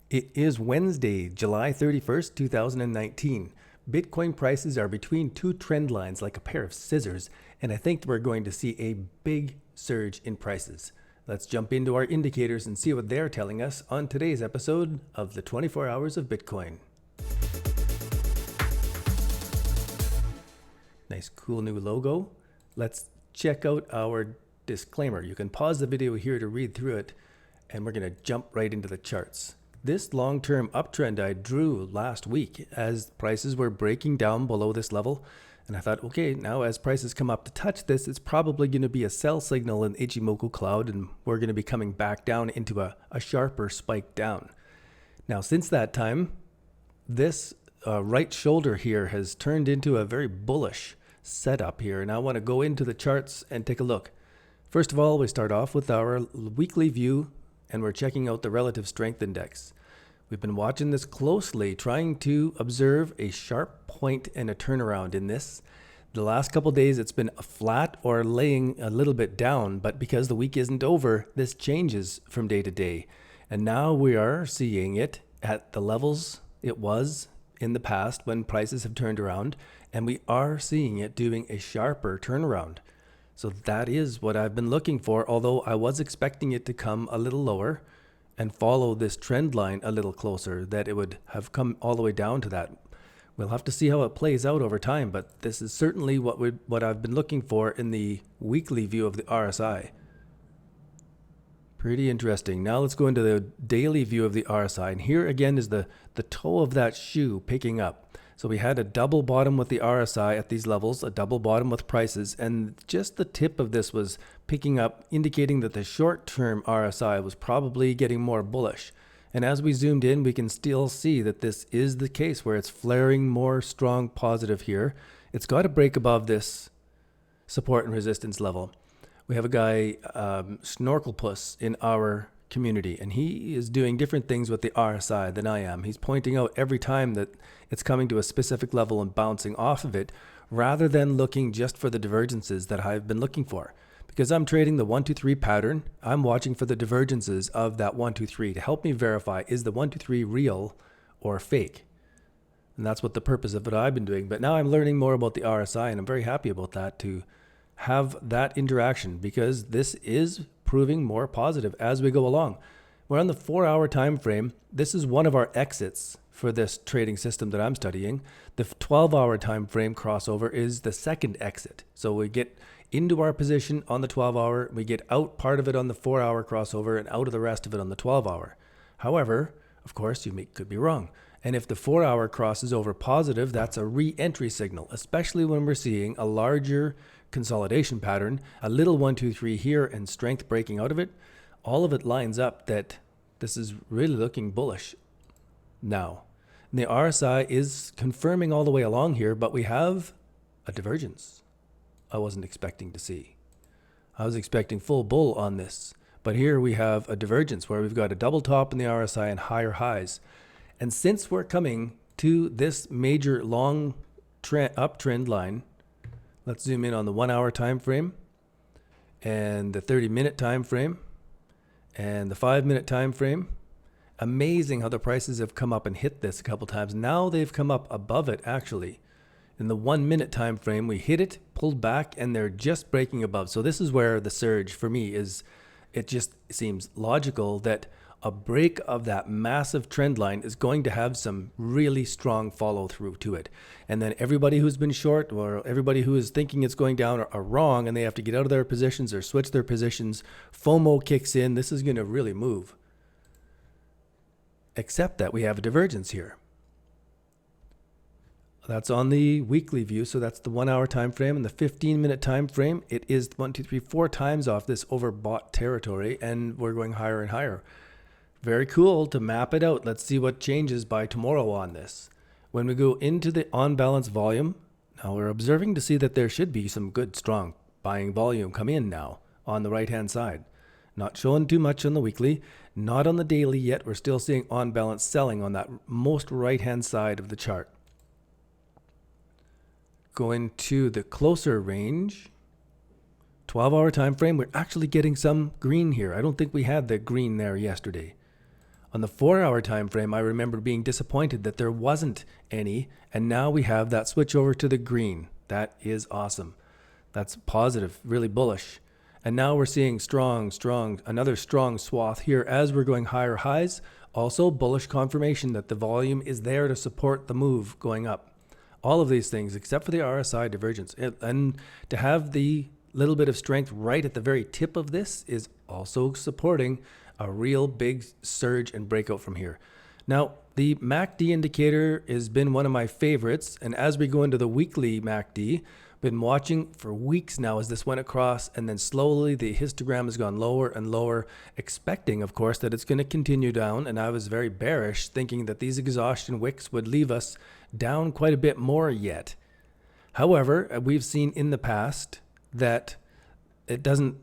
It is Wednesday, July 31st, 2019. Bitcoin prices are between two trend lines like a pair of scissors, and I think we're going to see a big surge in prices. Let's jump into our indicators and see what they're telling us on today's episode of the 24 Hours of Bitcoin. Nice cool new logo. Let's check out our disclaimer. You can pause the video here to read through it, and we're going to jump right into the charts. This long-term uptrend I drew last week as prices were breaking down below this level. And I thought, okay, now as prices come up to touch this, it's probably going to be a sell signal in Ichimoku Cloud, and we're going to be coming back down into a sharper spike down. Now, since that time, this right shoulder here has turned into a very bullish setup here. And I want to go into the charts and take a look. First of all, we start off with our weekly view, and we're checking out the relative strength index. We've been watching this closely, trying to observe a sharp point and a turnaround in this. The last couple days it's been flat or laying a little bit down, but because the week isn't over, this changes from day to day. And now we are seeing it at the levels it was in the past when prices have turned around, and we are seeing it doing a sharper turnaround. So that is what I've been looking for, although I was expecting it to come a little lower and follow this trend line a little closer, that it would have come all the way down to that. We'll have to see how it plays out over time, but this is certainly what I've been looking for in the weekly view of the RSI. Pretty interesting. Now let's go into the daily view of the RSI, and here again is the toe of that shoe picking up. So we had a double bottom with the RSI at these levels, a double bottom with prices, and just the tip of this was picking up, indicating that the short-term RSI was probably getting more bullish. And as we zoomed in, we can still see that this is the case where it's flaring more strong positive here. It's got to break above this support and resistance level. We have a guy, Snorkel Puss, in our community, and he is doing different things with the RSI than I am. He's pointing out every time that it's coming to a specific level and bouncing off of it, rather than looking just for the divergences that I've been looking for. Because I'm trading the 1, 2, 3 pattern, I'm watching for the divergences of that 1, 2, 3 to help me verify, is the 1, 2, 3 real or fake? And that's what the purpose of what I've been doing. But now I'm learning more about the RSI, and I'm very happy about that, to have that interaction, because this is proving more positive as we go along. We're on the 4-hour time frame. This is one of our exits for this trading system that I'm studying. The 12-hour time frame crossover is the second exit. So we get into our position on the 12-hour, we get out part of it on the 4-hour crossover and out of the rest of it on the 12-hour. However, of course, could be wrong. And if the 4-hour crosses over positive, that's a re-entry signal, especially when we're seeing a larger consolidation pattern, a little 1, 2, 3 here, and strength breaking out of it. All of it lines up that this is really looking bullish now. And the RSI is confirming all the way along here, but we have a divergence I wasn't expecting to see. I was expecting full bull on this, but here we have a divergence where we've got a double top in the RSI and higher highs. And since we're coming to this major long uptrend line, let's zoom in on the 1-hour time frame and the 30-minute time frame and the 5-minute time frame. Amazing how the prices have come up and hit this a couple times. Now they've come up above it actually. In the 1-minute time frame, we hit it, pulled back, and they're just breaking above. So this is where the surge for me is. It just seems logical that a break of that massive trend line is going to have some really strong follow through to it. And then everybody who's been short or everybody who is thinking it's going down are wrong, and they have to get out of their positions or switch their positions. FOMO kicks in. This is going to really move. Except that we have a divergence here. That's on the weekly view, so that's the 1-hour time frame. And the 15-minute time frame, it is 1, 2, 3, 4 times off this overbought territory, and we're going higher and higher. Very cool to map it out. Let's see what changes by tomorrow on this. When we go into the on-balance volume, now we're observing to see that there should be some good, strong buying volume come in now on the right-hand side. Not showing too much on the weekly, not on the daily yet. We're still seeing on-balance selling on that most right-hand side of the chart. Going to the closer range, 12-hour time frame, we're actually getting some green here. I don't think we had the green there yesterday. On the 4-hour time frame, I remember being disappointed that there wasn't any, and now we have that switch over to the green. That is awesome. That's positive, really bullish. And now we're seeing another strong swath here as we're going higher highs. Also bullish confirmation that the volume is there to support the move going up. All of these things, except for the RSI divergence. And to have the little bit of strength right at the very tip of this is also supporting a real big surge and breakout from here. Now, the MACD indicator has been one of my favorites. And as we go into the weekly MACD, been watching for weeks now as this went across, and then slowly the histogram has gone lower and lower, expecting, of course, that it's going to continue down. And I was very bearish, thinking that these exhaustion wicks would leave us down quite a bit more yet. However, we've seen in the past that it doesn't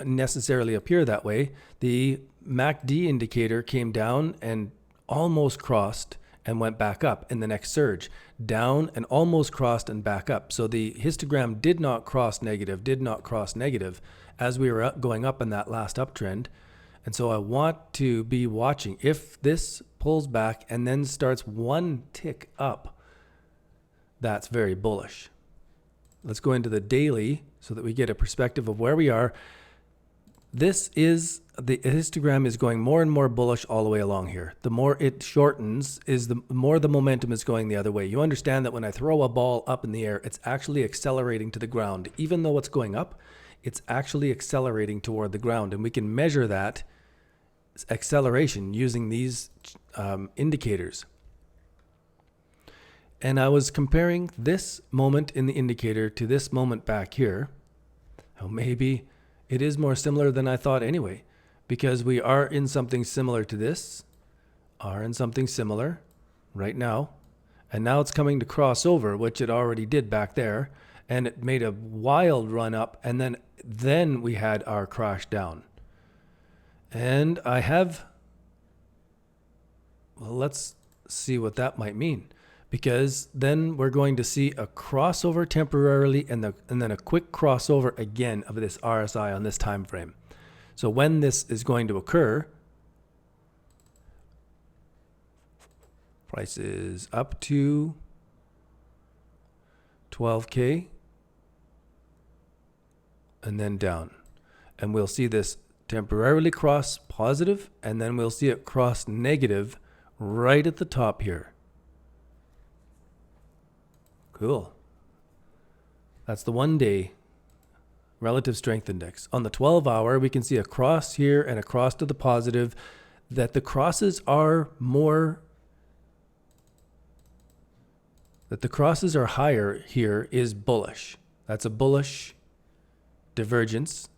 necessarily appear that way. The MACD indicator came down and almost crossed and went back up in the next surge, down and almost crossed and back up. So the histogram did not cross negative as we were going up in that last uptrend. And so I want to be watching. If this pulls back and then starts one tick up, that's very bullish. Let's go into the daily so that we get a perspective of where we are. This is, the histogram is going more and more bullish all the way along here. The more it shortens is the more the momentum is going the other way. You understand that when I throw a ball up in the air, it's actually accelerating to the ground. Even though it's going up, it's actually accelerating toward the ground. And we can measure that acceleration using these indicators. And I was comparing this moment in the indicator to this moment back here. Oh, maybe it is more similar than I thought anyway, because we are in something similar to this, are in something similar right now. And now it's coming to cross over, which it already did back there. And it made a wild run up. And then we had our crash down. And I have, well, let's see what that might mean. Because then we're going to see a crossover temporarily and then a quick crossover again of this RSI on this time frame. So when this is going to occur, price is up to 12K and then down. And we'll see this temporarily cross positive, and then we'll see it cross negative right at the top here. Cool. That's the 1-day relative strength index. On the 12-hour, we can see a cross here and a cross to the positive. That the crosses are higher here is bullish. That's a bullish divergence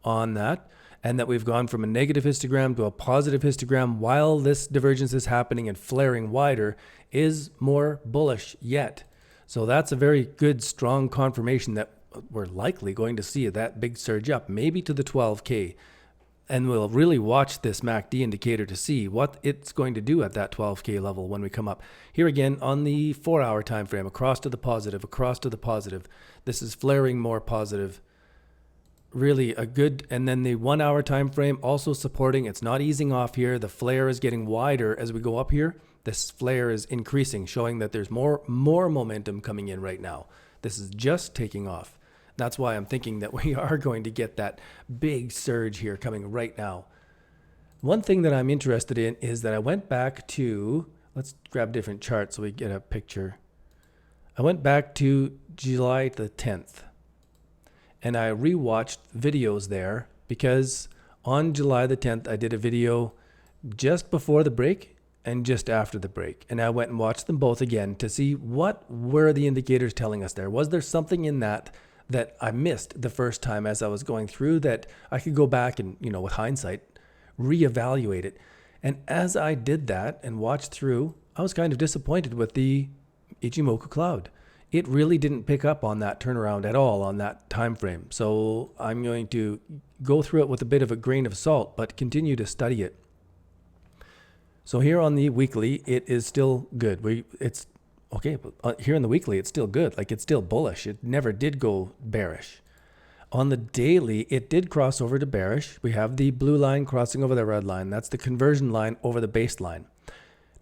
on that. And that we've gone from a negative histogram to a positive histogram while this divergence is happening and flaring wider is more bullish yet. So that's a very good, strong confirmation that we're likely going to see that big surge up, maybe to the 12K. And we'll really watch this MACD indicator to see what it's going to do at that 12K level when we come up. Here again on the 4-hour time frame, across to the positive, across to the positive. This is flaring more positive. Really a good, and then the 1-hour time frame also supporting. It's not easing off here. The flare is getting wider as we go up here. This flare is increasing, showing that there's more momentum coming in right now. This is just taking off. That's why I'm thinking that we are going to get that big surge here coming right now. One thing that I'm interested in is that I went back to, let's grab a different chart so we get a picture. I went back to July the 10th and I rewatched videos there because on July the 10th, I did a video just before the break and just after the break. And I went and watched them both again to see what were the indicators telling us there. Was there something in that I missed the first time as I was going through that I could go back and, with hindsight, reevaluate it? And as I did that and watched through, I was kind of disappointed with the Ichimoku Cloud. It really didn't pick up on that turnaround at all on that time frame. So I'm going to go through it with a bit of a grain of salt, but continue to study it. So here on the weekly, it is still good. It's okay, but here in the weekly, it's still good. Like it's still bullish. It never did go bearish. On the daily, it did cross over to bearish. We have the blue line crossing over the red line. That's the conversion line over the baseline.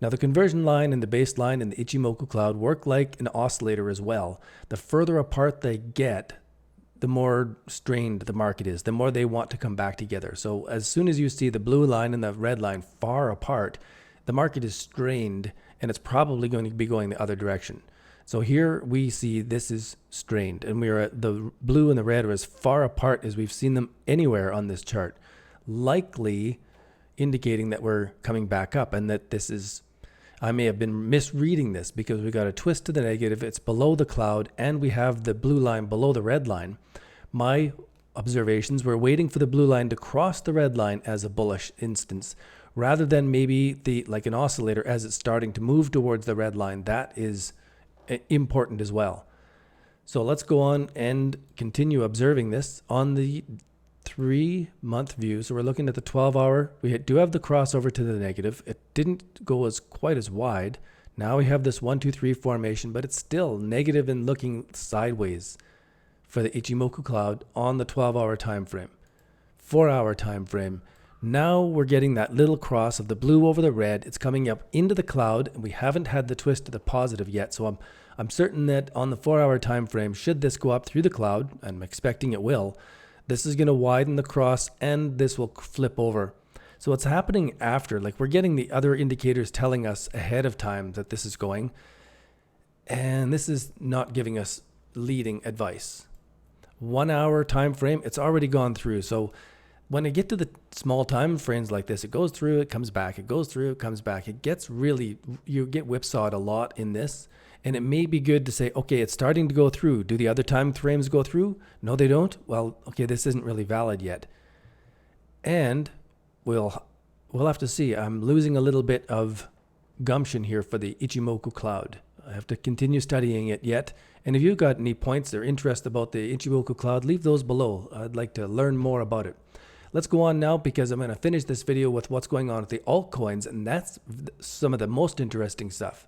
Now the conversion line and the baseline in the Ichimoku Cloud work like an oscillator as well. The further apart they get, the more strained the market is, the more they want to come back together. So as soon as you see the blue line and the red line far apart, the market is strained and it's probably going to be going the other direction. So here we see this is strained, and we are at the blue and the red are as far apart as we've seen them anywhere on this chart, likely indicating that we're coming back up, and that this is, I may have been misreading this because we got a twist to the negative. It's below the cloud and we have the blue line below the red line. My observations were waiting for the blue line to cross the red line as a bullish instance, rather than maybe like an oscillator as it's starting to move towards the red line. That is important as well. So let's go on and continue observing this on the 3-month view. So we're looking at the 12-hour. We do have the crossover to the negative. It didn't go quite as wide. Now we have this 1, 2, 3 formation, but it's still negative and looking sideways for the Ichimoku Cloud on the 12-hour time frame. 4-hour time frame. Now we're getting that little cross of the blue over the red. It's coming up into the cloud, and we haven't had the twist to the positive yet. So I'm certain that on the 4-hour time frame, should this go up through the cloud, and I'm expecting it will, this is going to widen the cross and this will flip over. So what's happening after, like we're getting the other indicators telling us ahead of time that this is going, and this is not giving us leading advice. 1-hour time frame, it's already gone through. So when I get to the small time frames like this, it goes through, it comes back, it goes through, it comes back. It gets really, you get whipsawed a lot in this. And it may be good to say, okay, it's starting to go through. Do the other time frames go through? No, they don't. Well, okay, this isn't really valid yet. And we'll have to see. I'm losing a little bit of gumption here for the Ichimoku Cloud. I have to continue studying it yet. And if you've got any points or interest about the Ichimoku Cloud, leave those below. I'd like to learn more about it. Let's go on now, because I'm going to finish this video with what's going on with the altcoins, and that's some of the most interesting stuff.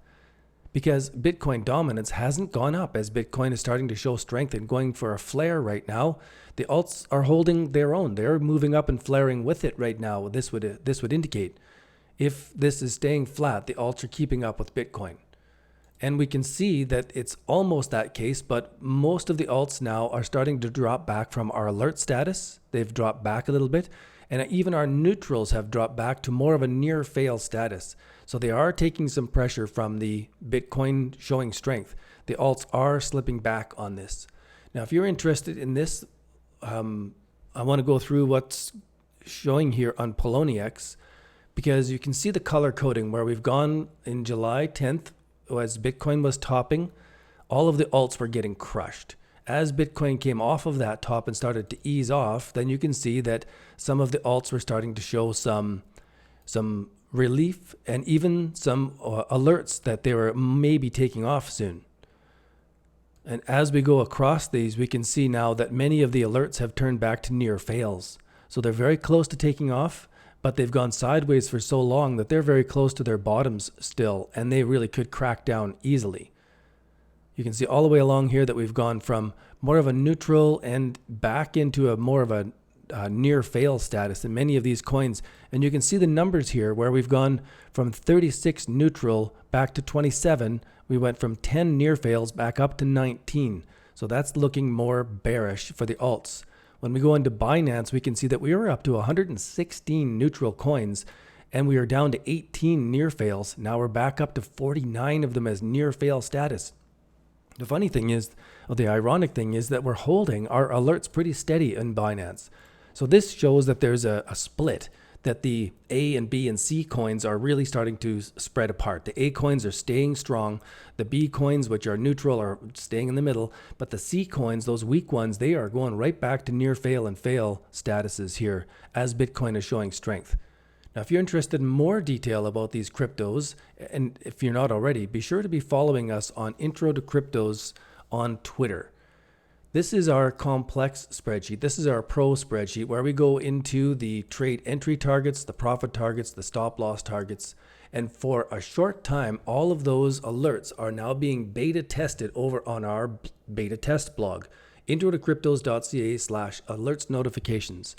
Because Bitcoin dominance hasn't gone up as Bitcoin is starting to show strength and going for a flare right now. The alts are holding their own. They're moving up and flaring with it right now. This would indicate if this is staying flat, the alts are keeping up with Bitcoin. And we can see that it's almost that case, but most of the alts now are starting to drop back from our alert status. They've dropped back a little bit. And even our neutrals have dropped back to more of a near fail status. So they are taking some pressure from the Bitcoin showing strength. The alts are slipping back on this. Now, if you're interested in this, I want to go through what's showing here on Poloniex, because you can see the color coding where we've gone in July 10th as Bitcoin was topping. All of the alts were getting crushed. As Bitcoin came off of that top and started to ease off, then you can see that some of the alts were starting to show some relief and even some alerts that they were maybe taking off soon. And as we go across these, we can see now that many of the alerts have turned back to near fails. So they're very close to taking off, but they've gone sideways for so long that they're very close to their bottoms still, and they really could crack down easily. You can see all the way along here that we've gone from more of a neutral and back into a more of a near fail status in many of these coins. And you can see the numbers here where we've gone from 36 neutral back to 27. We went from 10 near fails back up to 19. So that's looking more bearish for the alts. When we go into Binance, we can see that we were up to 116 neutral coins and we are down to 18 near fails. Now we're back up to 49 of them as near fail status. The funny thing is, or the ironic thing is, that we're holding our alerts pretty steady in Binance. So this shows that there's a split, that the A and B and C coins are really starting to spread apart. The A coins are staying strong. The B coins, which are neutral, are staying in the middle. But the C coins, those weak ones, they are going right back to near fail and fail statuses here as Bitcoin is showing strength. Now, if you're interested in more detail about these cryptos, and if you're not already, be sure to be following us on Intro to Cryptos on Twitter. This is our complex spreadsheet. This is our pro spreadsheet where we go into the trade entry targets, the profit targets, the stop loss targets. And for a short time, all of those alerts are now being beta tested over on our beta test blog. introtocryptos.ca/alerts notifications.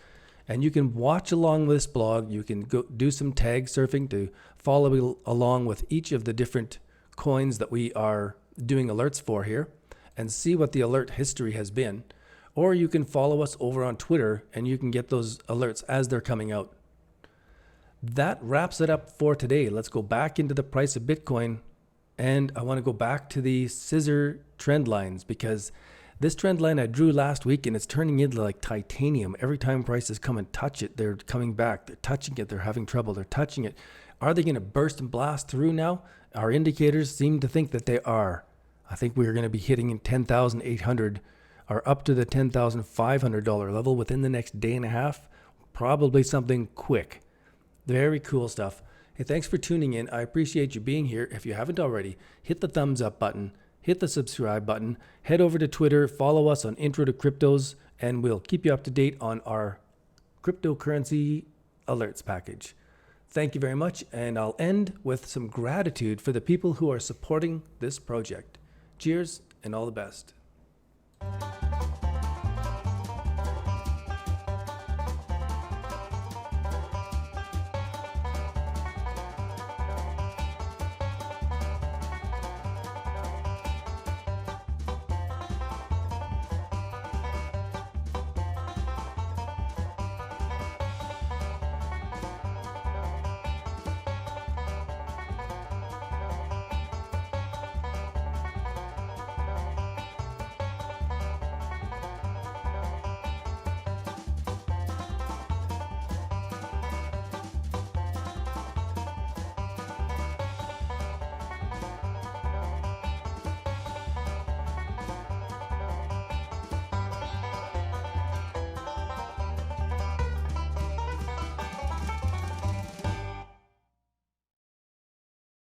And you can watch along with this blog. You can go do some tag surfing to follow along with each of the different coins that we are doing alerts for here and see what the alert history has been. Or you can follow us over on Twitter and you can get those alerts as they're coming out. That wraps it up for today. Let's go back into the price of Bitcoin. And I want to go back to the SCISSOR trend lines, because this trend line I drew last week and it's turning into like titanium. Every time prices come and touch it, they're coming back. They're touching it. They're having trouble. They're touching it. Are they going to burst and blast through now? Our indicators seem to think that they are. I think we're going to be hitting 10,800 or up to the $10,500 level within the next day and a half. Probably something quick. Very cool stuff. Hey, thanks for tuning in. I appreciate you being here. If you haven't already, hit the thumbs up button, hit the subscribe button, head over to Twitter, follow us on Intro to Cryptos, and we'll keep you up to date on our cryptocurrency alerts package. Thank you very much, and I'll end with some gratitude for the people who are supporting this project. Cheers, and all the best.